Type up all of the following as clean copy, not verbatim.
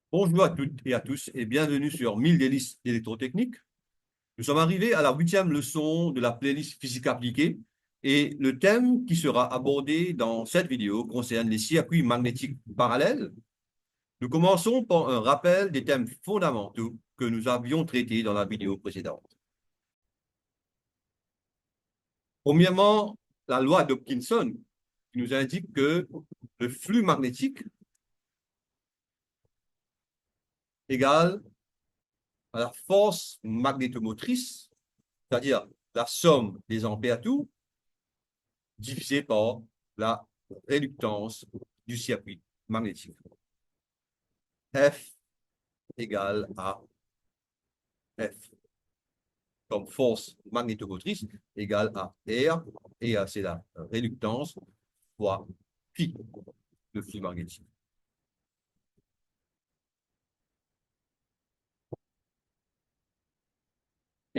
Bonjour à toutes et à tous et bienvenue sur 1000 délices d'électrotechnique. Nous sommes arrivés à la 8e leçon de la playlist physique appliquée et le thème qui sera abordé dans cette vidéo concerne les circuits magnétiques parallèles. Nous commençons par un rappel des thèmes fondamentaux que nous avions traités dans la vidéo précédente. Premièrement, la loi d'Hopkinson qui nous indique que le flux magnétique égale à la force magnétomotrice, c'est-à-dire la somme des ampères-tours divisé par la réluctance du circuit magnétique. F égale à F comme force magnétomotrice égale à R, et c'est la réluctance fois π, le flux magnétique.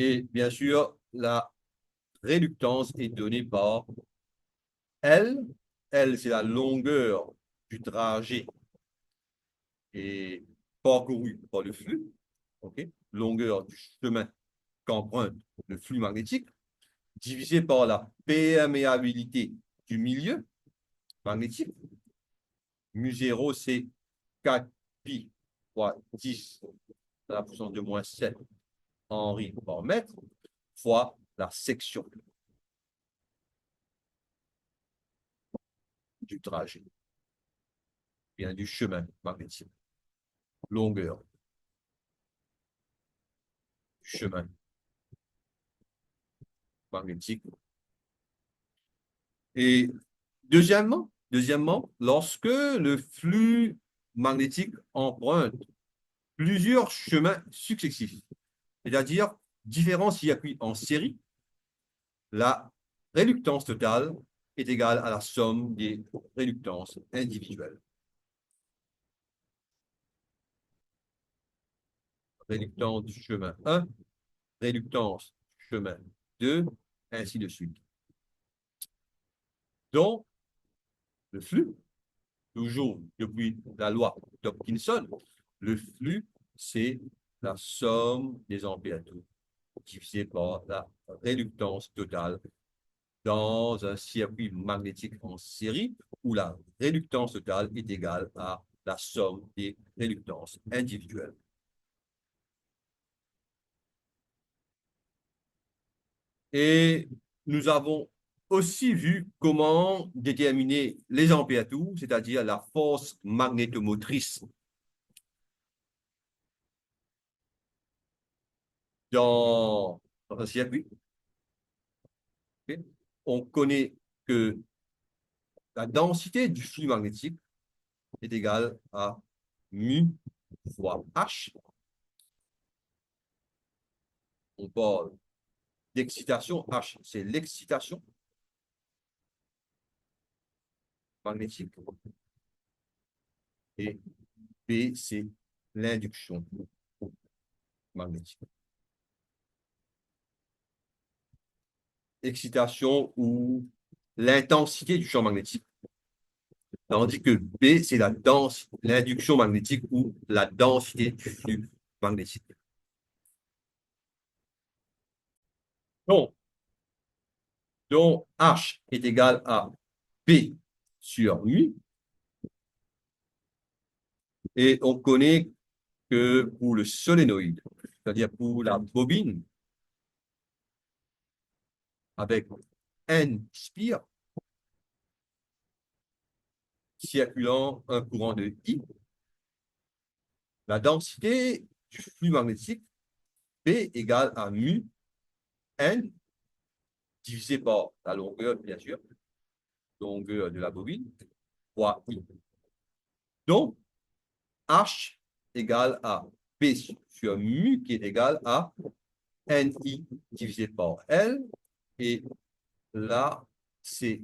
Et bien sûr, la réluctance est donnée par L. L, c'est la longueur du trajet et parcouru par le flux, okay? Longueur du chemin qu'emprunte le flux magnétique, divisé par la perméabilité du milieu magnétique. Mu0, c'est 4 pi fois 10 à la puissance de moins 7 Henri par mètre, fois la section du trajet, bien du chemin magnétique, longueur du chemin magnétique. Et deuxièmement, lorsque le flux magnétique emprunte plusieurs chemins successifs, c'est-à-dire différents circuits en série, la réluctance totale est égale à la somme des réluctances individuelles. Réluctance du chemin 1, réluctance du chemin 2, ainsi de suite. Donc, le flux, toujours depuis la loi d'Hopkinson, le flux, c'est la somme des ampères-tours divisé par la réluctance totale dans un circuit magnétique en série où la réluctance totale est égale à la somme des réluctances individuelles. Et nous avons aussi vu comment déterminer les ampères-tours, c'est-à-dire la force magnétomotrice dans un circuit. Okay? On connaît que la densité du flux magnétique est égale à mu fois H. On parle d'excitation. H, c'est l'excitation magnétique. Et B, c'est l'induction magnétique. Excitation ou l'intensité du champ magnétique. Tandis que B, c'est l'induction magnétique ou la densité du flux magnétique. Donc, H est égal à P sur mu. Et on connaît que pour le solénoïde, c'est-à-dire pour la bobine, avec N spire, circulant un courant de I, la densité du flux magnétique P égale à mu N divisé par la longueur, bien sûr, longueur de la bobine, fois I. Donc, H égale à P sur mu qui est égal à NI divisé par L. Et là, c'est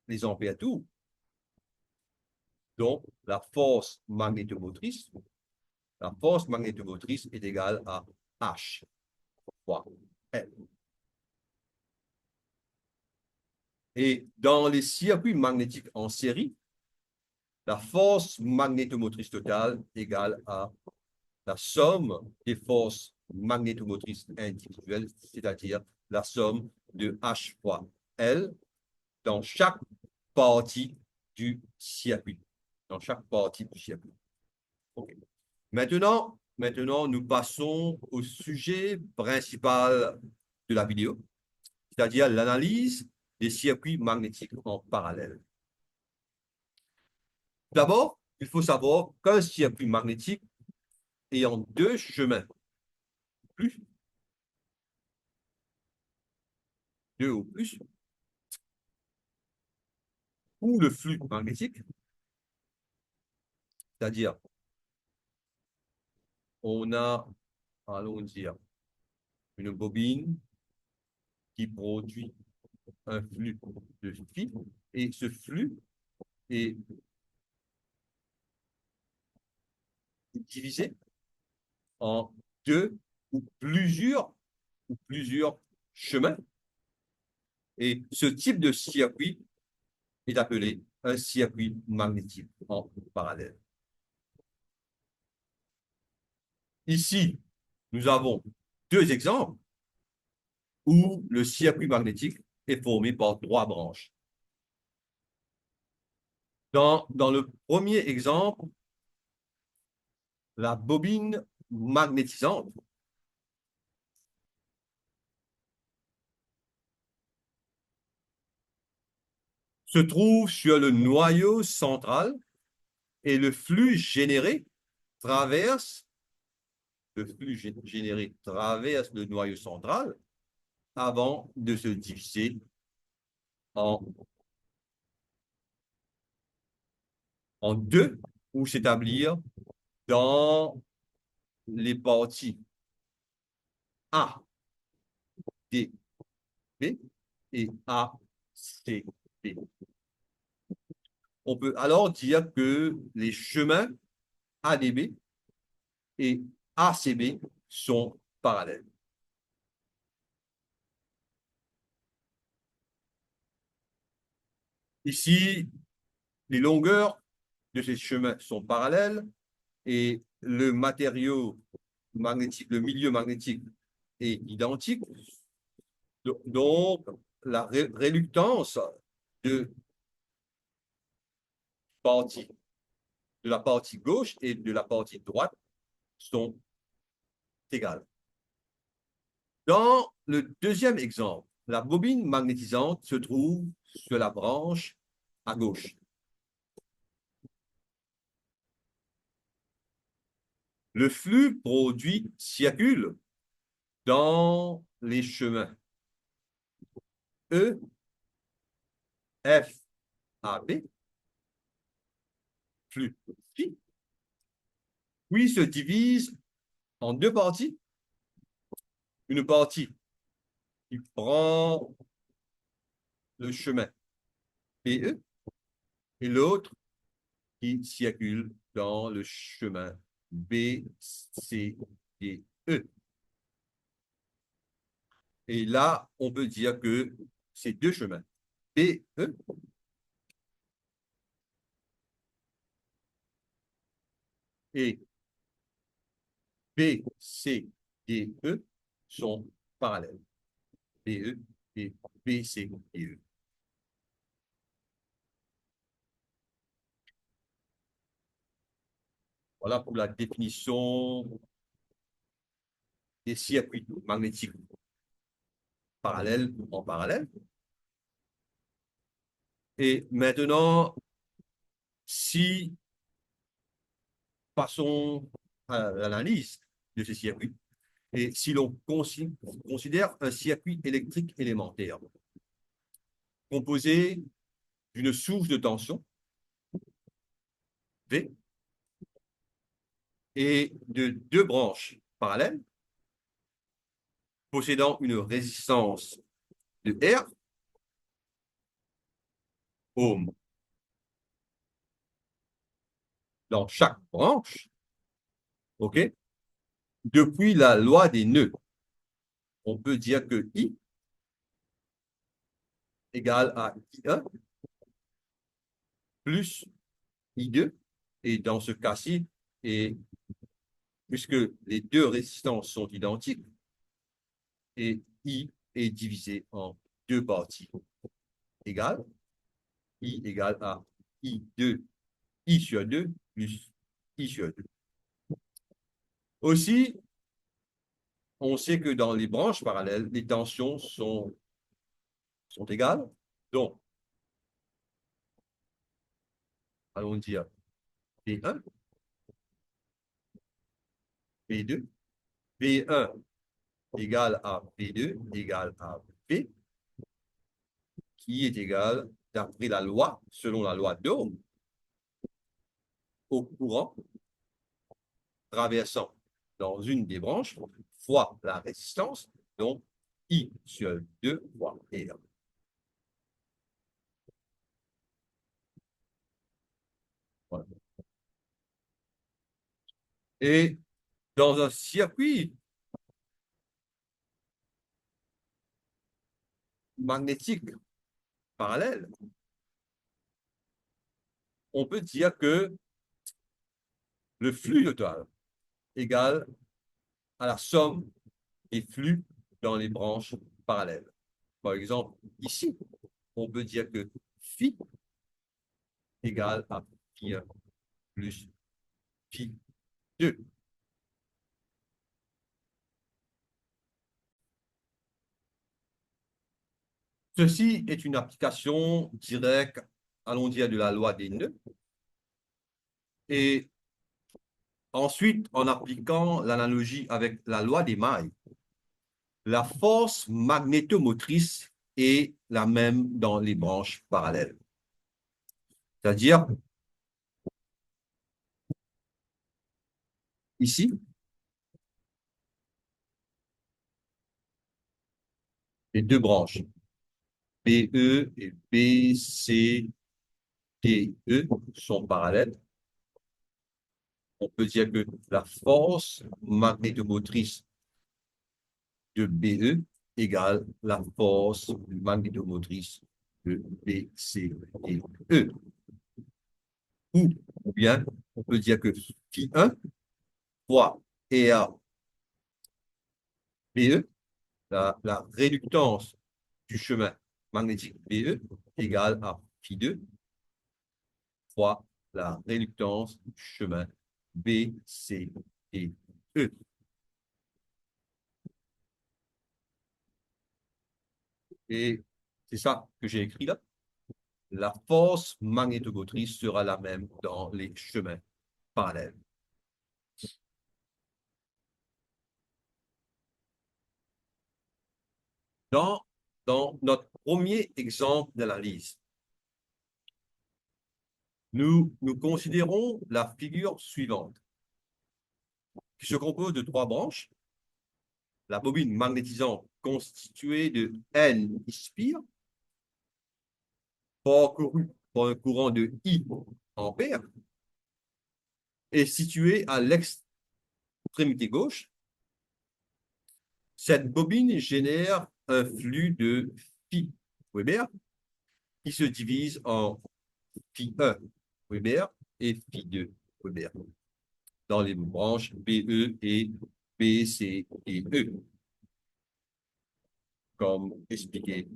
les ampères-tours. Donc, la force magnétomotrice est égale à H fois L. Et dans les circuits magnétiques en série, la force magnétomotrice totale égale à la somme des forces magnétomotrices individuelles, c'est-à-dire la somme de H fois L dans chaque partie du circuit. Dans chaque partie du circuit. Okay. Maintenant, nous passons au sujet principal de la vidéo, c'est-à-dire l'analyse des circuits magnétiques en parallèle. D'abord, il faut savoir qu'un circuit magnétique ayant deux chemins, plus, deux ou plus, ou le flux magnétique, c'est-à-dire on a, allons dire, une bobine qui produit un flux de phi, et ce flux est divisé en deux ou plusieurs chemins. Et ce type de circuit est appelé un circuit magnétique en parallèle. Ici, nous avons deux exemples où le circuit magnétique est formé par trois branches. Dans le premier exemple, la bobine magnétisante se trouve sur le noyau central et le flux généré traverse le noyau central avant de se diviser en deux ou s'établir dans les parties A, D, B et A, C, B. On peut alors dire que les chemins ADB et ACB sont parallèles. Ici, les longueurs de ces chemins sont parallèles et le matériau magnétique, le milieu magnétique est identique. Donc, la réluctance de, partie, de la partie gauche et de la partie droite sont égales. Dans le deuxième exemple, la bobine magnétisante se trouve sur la branche à gauche. Le flux produit circule dans les chemins E, F, A, B, flux phi, puis se divise en deux parties. Une partie qui prend le chemin PE et l'autre qui circule dans le chemin B, C et E. Et là, on peut dire que ces deux chemins, BE et BCDE sont parallèles. BE et BCDE. Voilà pour la définition des circuits magnétiques parallèles ou en parallèle. Et maintenant, si passons à l'analyse de ces circuits, et si l'on considère un circuit électrique élémentaire composé d'une source de tension, V, et de deux branches parallèles possédant une résistance de R, ohm, dans chaque branche, ok, depuis la loi des nœuds, on peut dire que I égale à I1 plus I2. Et dans ce cas-ci, et puisque les deux résistances sont identiques, et I est divisé en deux parties égales, I égale à I2, I sur 2 plus I sur 2. Aussi, on sait que dans les branches parallèles, les tensions sont égales. Donc, allons dire P1, P2, P1 égale à P2 égale à P, qui est égal, d'après la loi, selon la loi d'Ohm, au courant traversant dans une des branches fois la résistance, donc I sur 2 fois R. Voilà. Et dans un circuit magnétique parallèle, on peut dire que le flux total égale à la somme des flux dans les branches parallèles. Par exemple, ici, on peut dire que phi égale à phi 1 plus phi 2. Ceci est une application directe, allons dire, de la loi des nœuds. Et ensuite, en appliquant l'analogie avec la loi des mailles, la force magnétomotrice est la même dans les branches parallèles. C'est-à-dire, ici, les deux branches, BE et BCDE, sont parallèles. On peut dire que la force magnétomotrice de BE égale la force magnétomotrice de BCDE. Ou bien, on peut dire que phi 1 fois EA BE, la réductance du chemin magnétique BE égale à phi 2 fois la réductance du chemin BCDE. Et c'est ça que j'ai écrit là. La force magnétomotrice sera la même dans les chemins parallèles. Dans, dans notre premier exemple d'analyse, nous considérons la figure suivante, qui se compose de trois branches. La bobine magnétisante constituée de N ispire, parcourue par un courant de I ampères, est située à l'extrémité gauche. Cette bobine génère un flux de phi Weber qui se divise en phi 1 Weber et phi 2 Weber dans les branches BE et BCE, comme expliqué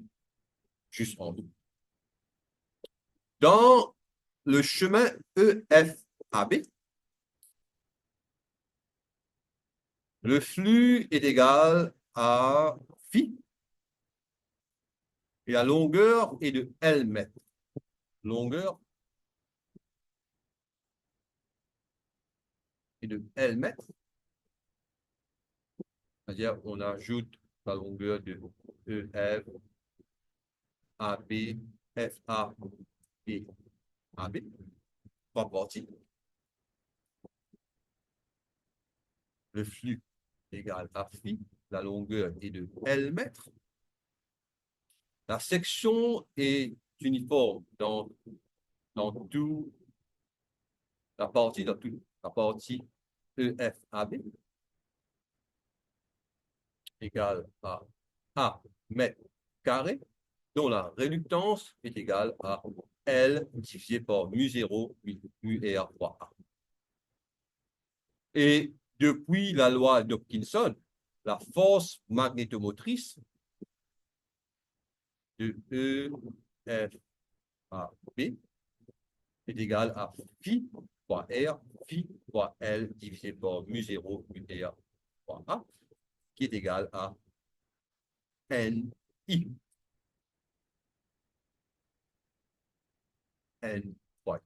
juste en dessous. Dans le chemin EFAB, le flux est égal à phi et la longueur est de L mètres. Longueur est de L mètres, c'est-à-dire on ajoute la longueur de EF, AB, FA et AB, trois parties. Le flux est égal à phi, la longueur est de L mètres. La section est uniforme dans toute la partie EFAB égale à A mètre carré, dont la réductance est égale à L divisé par mu0, mu R fois A. Et depuis la loi d'Hopkinson, la force magnétomotrice de E, F, A, B est égale à phi fois R, phi fois L divisé par mu0, mu R fois A, qui est égal à NI. N fois.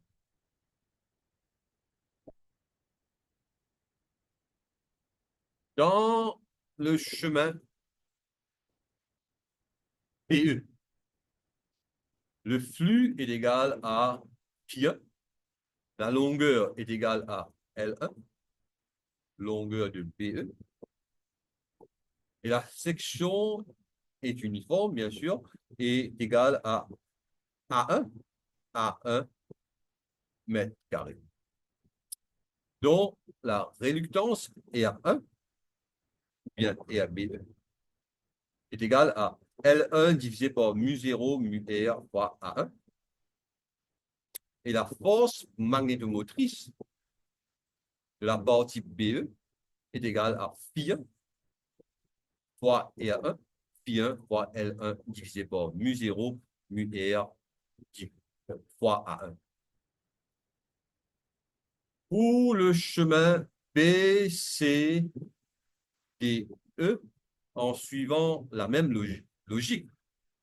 Dans le chemin PE, le flux est égal à pi1, la longueur est égale à L1, longueur de BE, et la section est uniforme, bien sûr, et égale à A1 mètre carré. Donc, la réluctance R1, bien RBE, est égale à L1 divisé par mu0, mu R fois A1. Et la force magnétomotrice de la partie BE est égale à phi1 fois R1, phi1 fois L1 divisé par mu0, mu R fois A1. Pour le chemin BCDE, en suivant la même logique,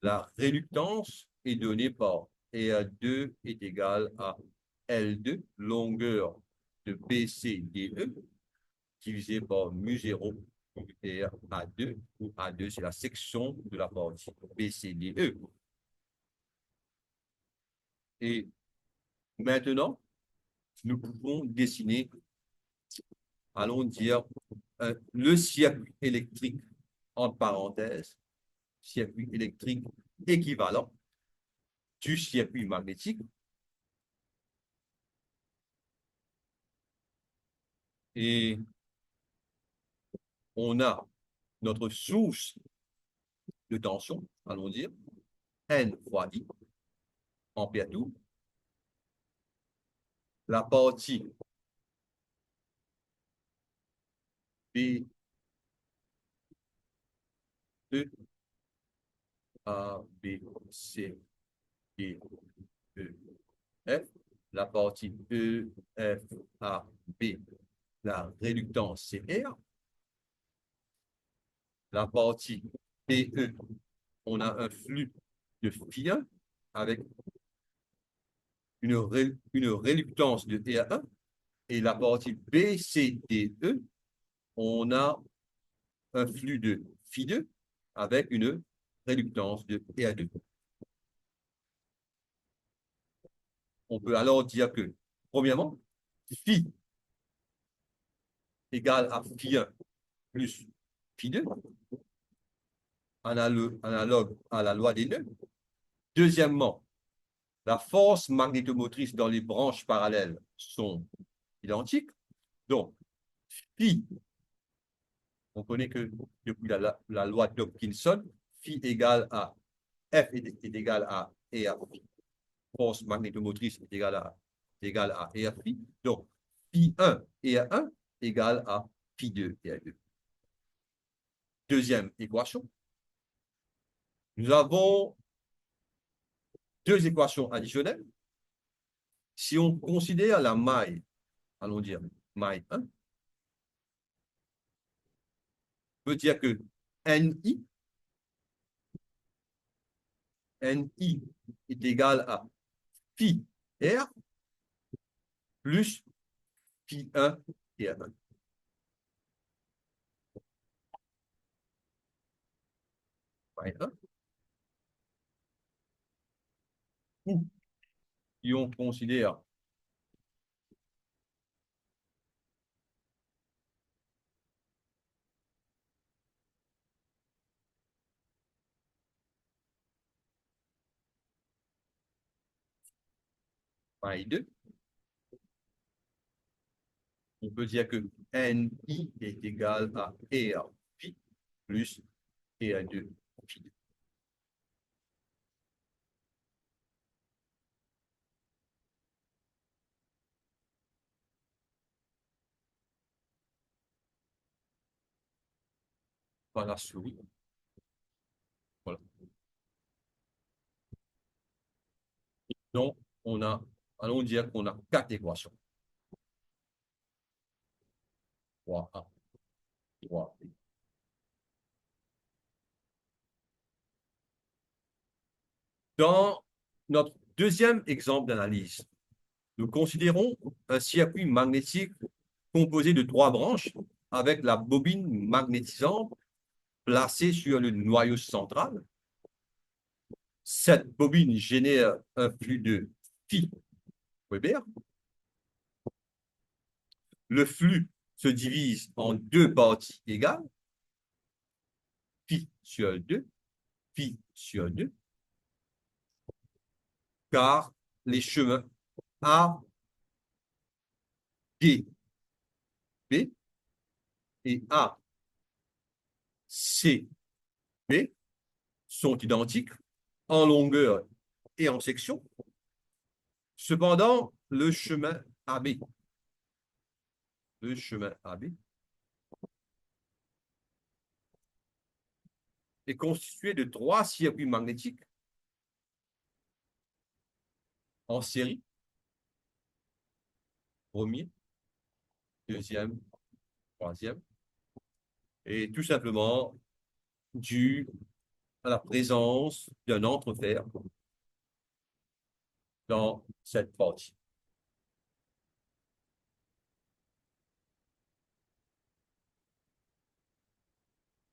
la réluctance est donnée par R2 est égal à L2, longueur de BCDE, divisé par mu0 et A2, où A2, c'est la section de la partie BCDE. Et maintenant, nous pouvons dessiner, allons dire, le circuit électrique, entre parenthèses, circuit électrique équivalent du circuit magnétique. Et on a notre source de tension, allons dire, N fois I, ampère tour. La partie B, E, A, B, C, D, E, F. La partie E, F, A, B, la réluctance, c'est R. La partie PE, on a un flux de phi1 avec une réluctance de R1. Et la partie BCDE, on a un flux de phi2 avec une réluctance de R2. On peut alors dire que, premièrement, phi égale à phi1 plus phi2, analogue à la loi des nœuds. Deuxièmement, la force magnétomotrice dans les branches parallèles sont identiques. Donc, phi, on connaît que depuis la loi d'Hopkinson, phi égale à F est égal à E à phi. Force magnétomotrice est égale à E à phi. Donc, phi1 et à 1 égale à phi2 et à 2. Deuxième équation. Nous avons deux équations additionnelles. Si on considère la maille, allons dire maille 1, on peut dire que NI est égal à phi R plus phi 1 et 1. Maille 1. Ou si on considère maille 2, on peut dire que NI est égal à R phi plus R2 phi 2. par la souris. Voilà. Donc, allons dire qu'on a quatre équations. 3A, 3B. Dans notre deuxième exemple d'analyse, nous considérons un circuit magnétique composé de trois branches avec la bobine magnétisante placée sur le noyau central. Cette bobine génère un flux de phi Weber. Le flux se divise en deux parties égales, phi sur 2, phi sur 2, car les chemins A, D, B et A, C, B sont identiques en longueur et en section. Cependant, le chemin AB est constitué de trois circuits magnétiques en série, premier, deuxième, troisième, et tout simplement dû à la présence d'un entrefer dans cette partie.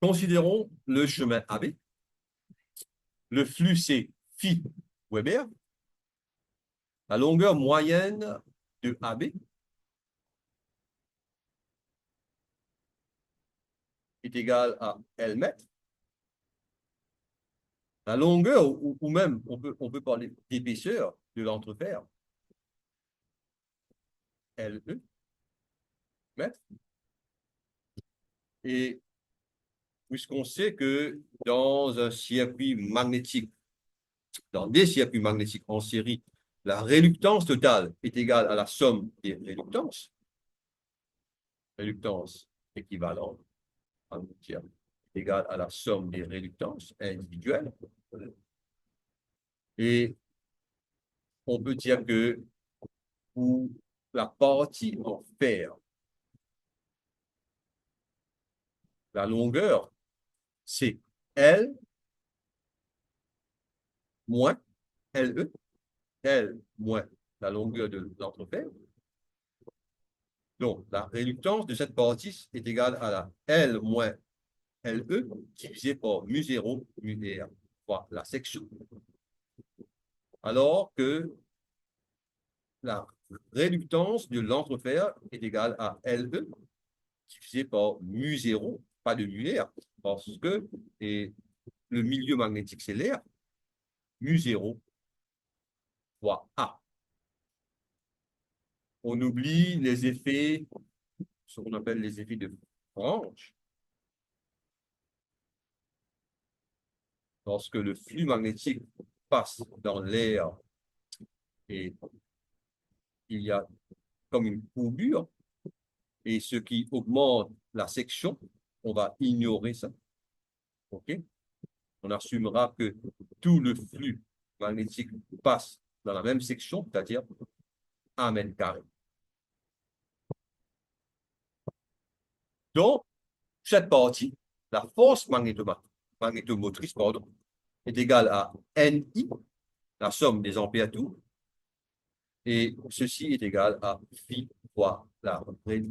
Considérons le chemin AB. Le flux, c'est phi Weber. La longueur moyenne de AB est égale à L mètres. La longueur, ou même on peut parler d'épaisseur de l'entrefer, LE mètres. Et puisqu'on sait que dans un circuit magnétique, dans des circuits magnétiques en série, la réluctance totale est égale à la somme des réluctances. Réluctance équivalente en matière égale à la somme des réluctances individuelles. Et on peut dire que pour la partie en fer, la longueur, c'est L moins LE, L moins la longueur de l'entrefer. Donc, la réluctance de cette partie est égale à la L moins LE divisé par mu0, mu R, fois la section. Alors que la réluctance de l'entrefer est égale à LE divisé par mu0, pas de mu R, parce que le milieu magnétique, c'est l'air, mu0 fois A. On oublie les effets, ce qu'on appelle les effets de frange. Lorsque le flux magnétique passe dans l'air et il y a comme une courbure, et ce qui augmente la section, on va ignorer ça. OK? On assumera que tout le flux magnétique passe dans la même section, c'est-à-dire 1 mètre carré. Donc, cette partie, la force magnétomotrice, pardon, est égale à NI, la somme des ampères tours, et ceci est égal à phi fois la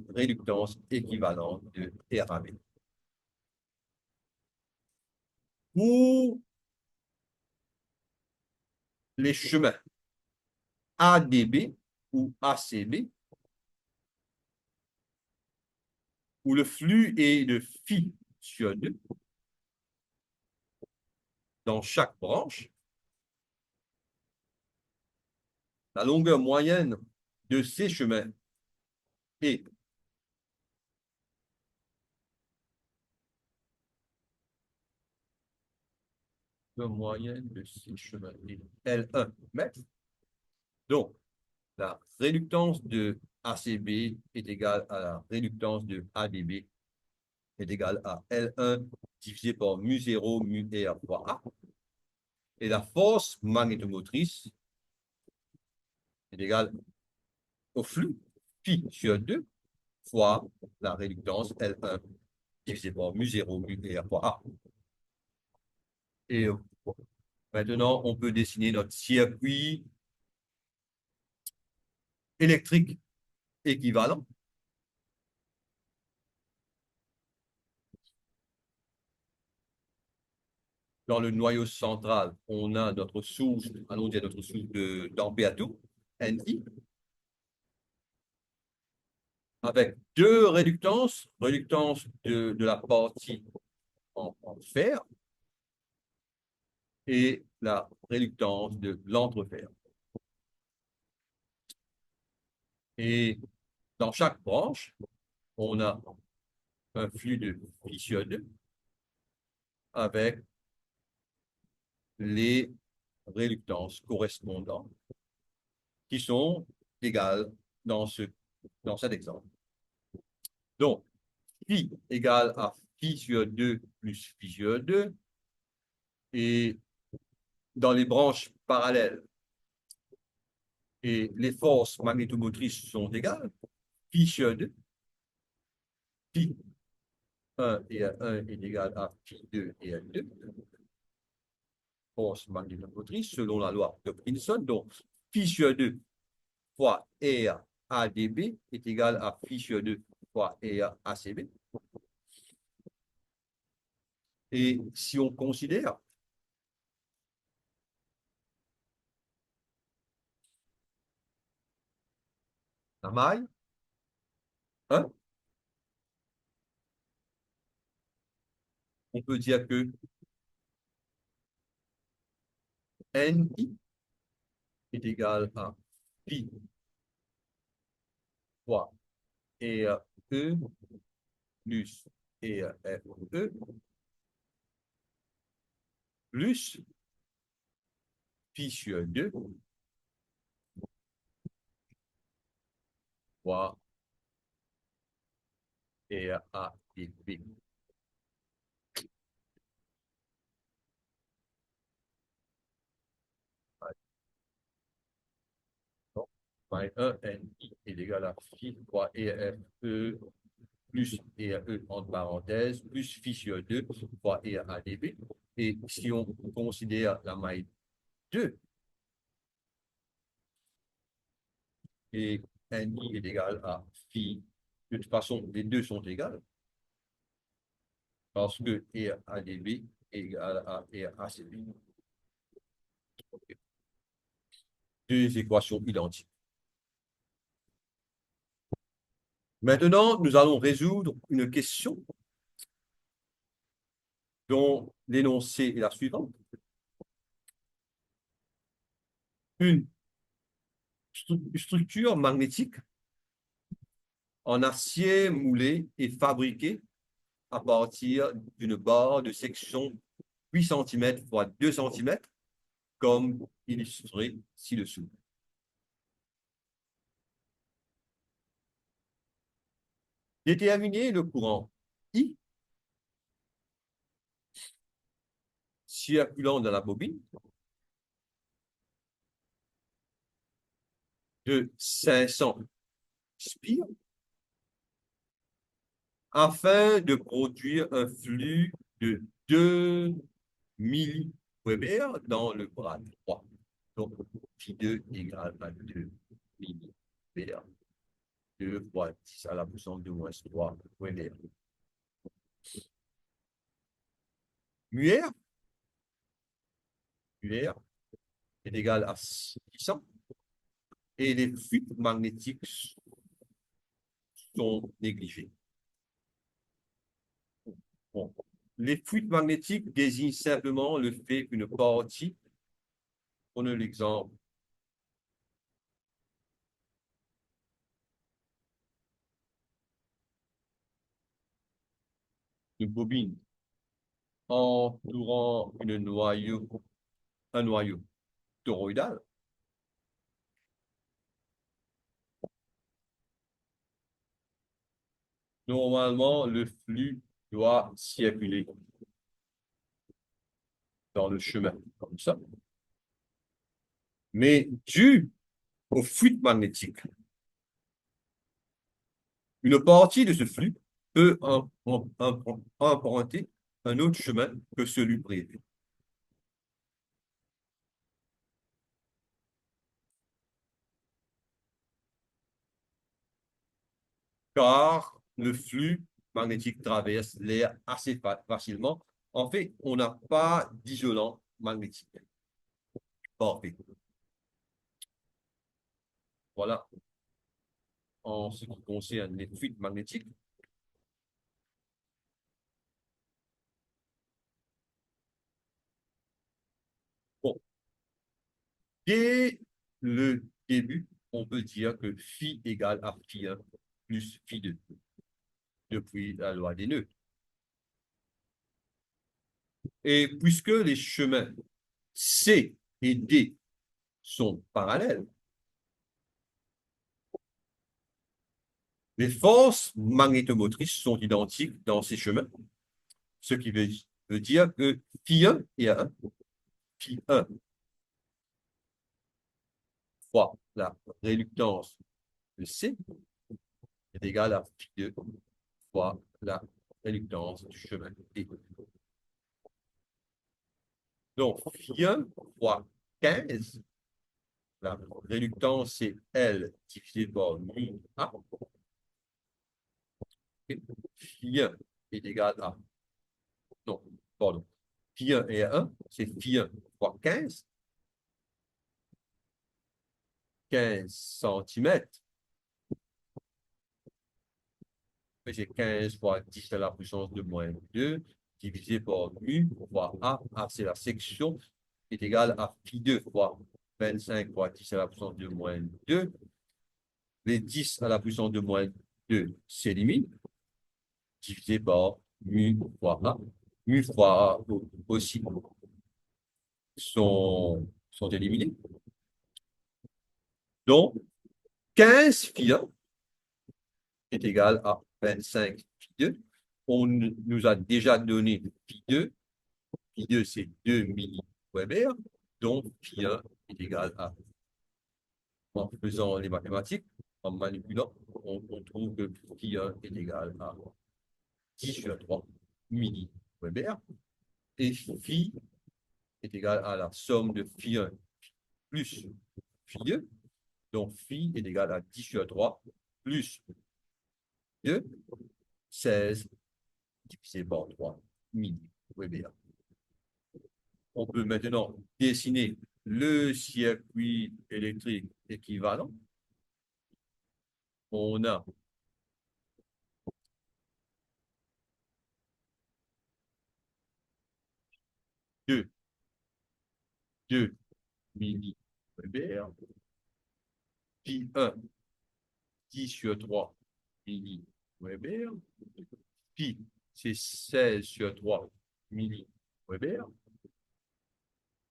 réductance équivalente de RAB. Pour les chemins ADB ou ACB, où le flux est de phi sur 2 dans chaque branche, la longueur moyenne de ces chemins est moyenne de ces chemins est L1 mètre. Donc, la réductance de ACB est égale à la réductance de ADB est égal à L1 divisé par mu0 mu R fois A. Et la force magnétomotrice est égale au flux phi sur 2 fois la réductance L1 divisé par mu0 mu R fois A. Et maintenant, on peut dessiner notre circuit électrique équivalent. Dans le noyau central, on a notre source, allons dire notre source d'ampérature, NI, avec deux réductances, réductance de la partie en fer et la réductance de l'entrefer. Et dans chaque branche, on a un flux de phi sur 2 avec les réductances correspondantes qui sont égales dans cet exemple. Donc, phi égale à phi sur 2 plus phi sur 2. Et dans les branches parallèles, et les forces magnétomotrices sont égales, phi sur 2, phi 1 et 1 est égal à phi 2 et 2, force magnétomotrice selon la loi de Hopkinson. Donc, phi sur 2 fois R ADB est égal à phi sur 2 fois R ACB. Et si on considère la maille, hein, on peut dire que NI est égal à pi fois RE plus RFE plus pi sur 2 fois RADB. Donc, 1 NI est égal à phi fois RFE plus RE entre parenthèses, plus phi sur 2 fois RADB. Et si on considère la maille 2, et NI est égal à phi, de toute façon, les deux sont égales, parce que RADB est égal à RACB. Deux équations identiques. Maintenant, nous allons résoudre une question dont l'énoncé est la suivante. Une structure magnétique en acier moulé est fabriquée à partir d'une barre de section 8 cm x 2 cm, comme illustré ci-dessous. Déterminer le courant I circulant dans la bobine de 500 spires afin de produire un flux de 2 milliweber dans le bras droit. Donc, J2 égale à 2 milliweber. 2 fois 10 à la puissance de moins 3 Weber. Muer est égal à 600 et les fuites magnétiques sont négligées. Bon. Les fuites magnétiques désignent simplement le fait qu'une partie, prenons l'exemple de bobine entourant un noyau toroïdal. Normalement, le flux doit circuler dans le chemin, comme ça. Mais dû au flux magnétique, une partie de ce flux peut emprunter un autre chemin que celui prévu. Car le flux magnétique traverse l'air assez facilement. En fait, on n'a pas d'isolant magnétique. Parfait. Voilà en ce qui concerne les fluides magnétiques. Bon, dès le début, on peut dire que phi égale à phi 1 plus phi 2 depuis la loi des nœuds. Et puisque les chemins C et D sont parallèles, les forces magnétomotrices sont identiques dans ces chemins, ce qui veut dire que phi 1 et 1, phi 1 fois la réluctance de C est égale à phi 2 fois la réluctance du chemin D. Donc, phi 1 fois 15, la réluctance c'est L divisé par mu A. Phi 1 est égal à, non, pardon, phi 1 et 1, c'est phi 1 fois 15, 15 centimètres, c'est 15 fois 10 à la puissance de moins 2, divisé par mu fois A. A, c'est la section, est égal à phi 2 fois 25 fois 10 à la puissance de moins 2. Les 10 à la puissance de moins 2 s'éliminent, divisé par mu fois A. Mu fois A aussi sont éliminés. Donc, 15 phi 1 est égal à 25 phi 2. On nous a déjà donné phi 2. Phi 2, c'est 2 milliweber. Donc, phi 1 est égal à, en faisant les mathématiques, en manipulant, on trouve que phi 1 est égal à 10 sur 3 milliweber. Et phi est égal à la somme de phi 1 plus phi 2. Donc, phi est égal à 10 sur 3 plus 2, 16 divisé par 3 milliweber. On peut maintenant dessiner le circuit électrique équivalent. On a deux 2 milliweber, pi 1, 10 sur 3 milliweber, pi, c'est 16 sur 3 milliweber,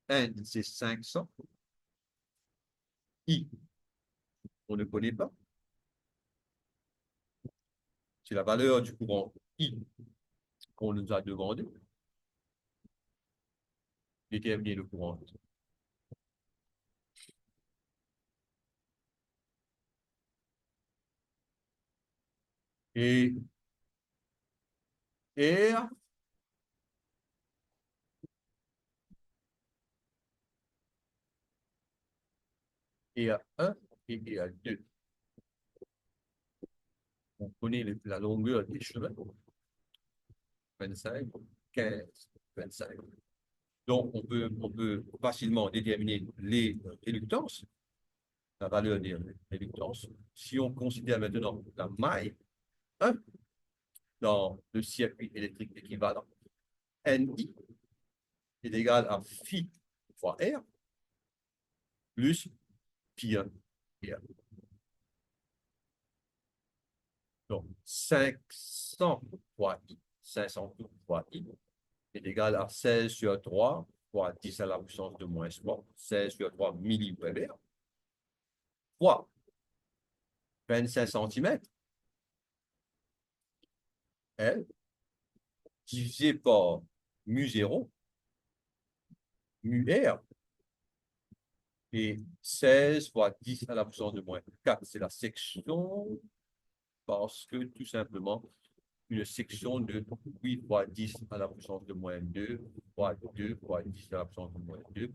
n, c'est 500, I, on ne connaît pas, c'est la valeur du courant I qu'on nous a demandé, déterminer le courant. Et R est à 1 et est à 2. On connaît la longueur des chemins, 25, 15, 25. Donc, on peut facilement déterminer les réluctances, la valeur des réluctances. Si on considère maintenant la maille 1 dans le circuit électrique équivalent, NI est égal à phi fois R plus pi 1 R. Donc, 500 fois I, 500 fois I est égal à 16 sur 3 fois 10 à la puissance de moins 3, 16 sur 3 milliweber, fois 25 cm, L, divisé par mu0, mu r, et 16 fois 10 à la puissance de moins 4, c'est la section, parce que tout simplement, une section de 8 fois 10 à la puissance de moins 2 fois 2 fois 10 à la puissance de moins 2,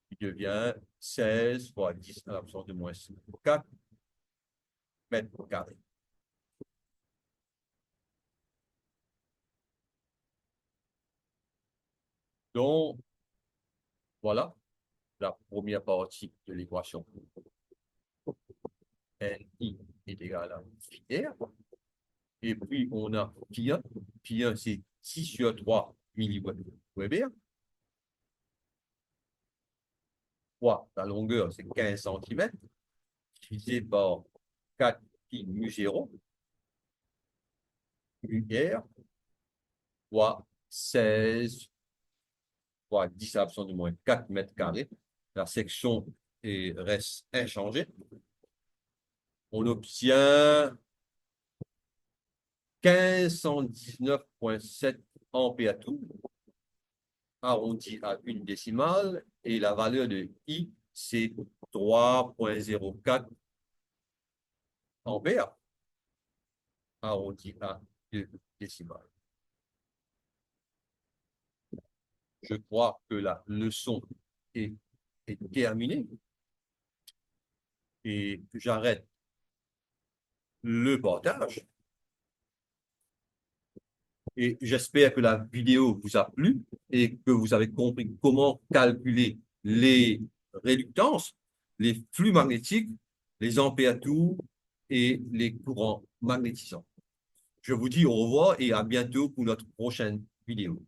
qui devient 16 fois 10 à la puissance de moins 4 mètres carrés. Donc, voilà la première partie de l'équation. Ni est égal à phi r. Et puis, on a pi1. Pi1, c'est 6 sur 3 milliweber. La longueur, c'est 15 cm, divisé par 4 pi mu0, mu r, fois 16 fois 10 à la puissance de moins 4 mètres carrés. La section reste inchangée. On obtient 1519,7 ampères tout, arrondi à une décimale, et la valeur de I, c'est 3,04 ampères, arrondi à deux décimales. Je crois que la leçon est terminée, et j'arrête le partage. Et j'espère que la vidéo vous a plu et que vous avez compris comment calculer les réductances, les flux magnétiques, les ampères-tours et les courants magnétisants. Je vous dis au revoir et à bientôt pour notre prochaine vidéo.